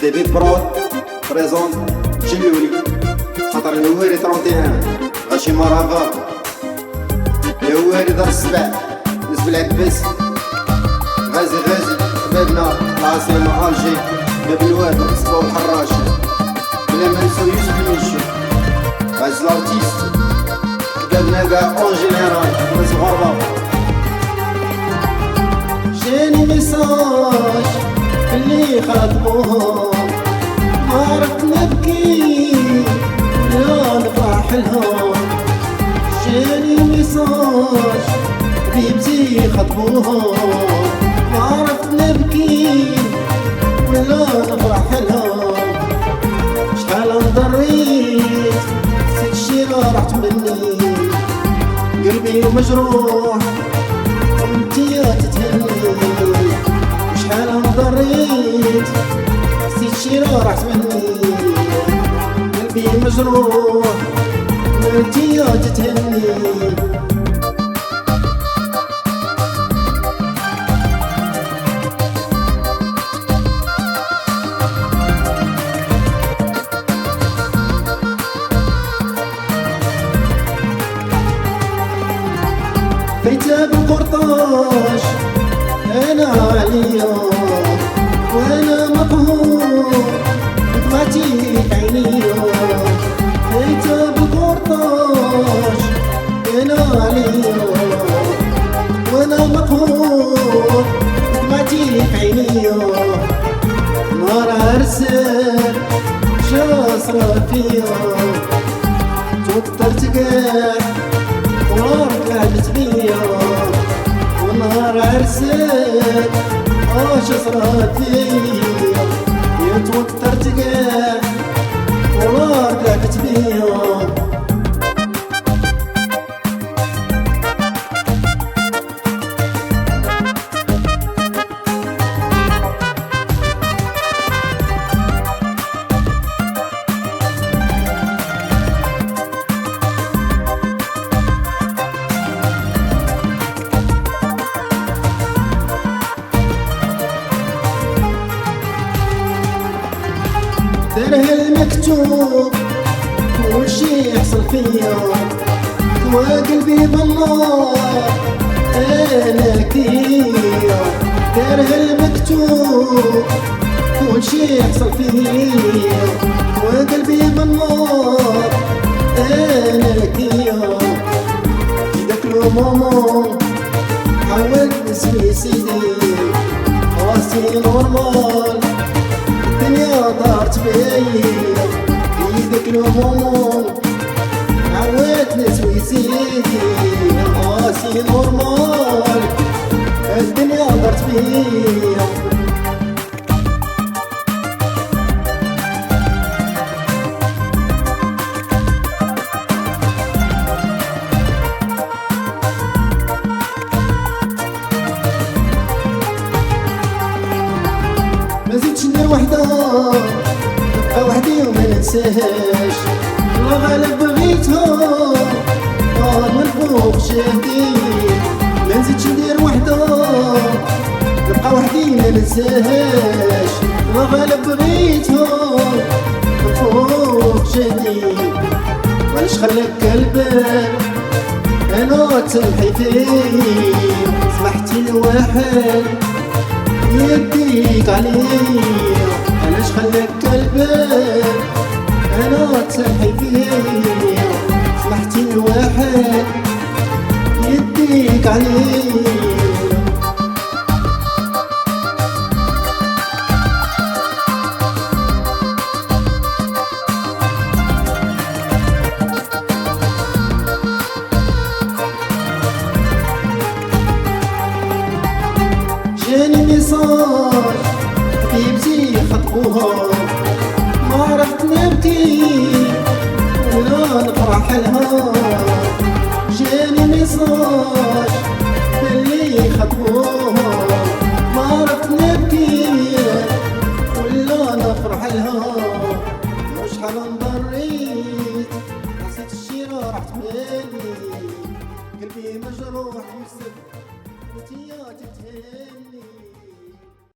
ديفيد برود بريزونت جلولي خاطر الهواري 31 غاشي مرافا الهواري دار السبع بالنسبة لعباس غازي بابنا العاصمة ألجي باب الواد القصبة والحراش بلا ما نساو يوسف المنشي غاز لارتيست بابنا كاع اون جينيرال ناس غربة. جاني ميساج اللي خاطبوهم ما عرفت نبكي ولا نفرح لهم. جاني ميساج حبيبتي خاطبوهم ما عرفت نبكي ولا نفرح لهم. شحال انضريت نسيت الشي راحت مني قلبي مجروح وانتي تتهني. شحال انضريت نسيت الشي راحت مني قلبي مجروح وانتي تتهني. فايتة بالقرطاج أنا عليا وأنا مقهور بدمعتي بعينيا. فايتة بالقرطاج أنا عليا وأنا مقهور بدمعتي بعينيا. نهار عرسك جا صرا فيا توترت قاع قعدت بيا. ونهار عرسك اش صرات فيا يا توترت قاع والله قعدت بيا. داره المكتوب كل شي يحصل فيا وقلبي بالله انا كيا. داره المكتوب كل شي يحصل فيا وقلبي بالله انا كيا. داك المومون حاولت نسوي سيدي راسي نورمال الدنيا دارت بيا. ايدك الهموم عويت نسوي سيدي راسي نورمال الدنيا دارت بيا. مازلتش ندير وحدة نبقى وحدي وما ننساهاش. الله غالب بغيتها من فوق جهدي. مازلتش ندير وحدة نبقى وحدي ما ننساهاش. الله غالب بغيتها من فوق جهدي. معليش خلاك البال انا تنحي فيه. سمحتي لواحد يديك عليا علاش خلاك البال انا تنحي فيا. سمحتي لواحد يديك عليا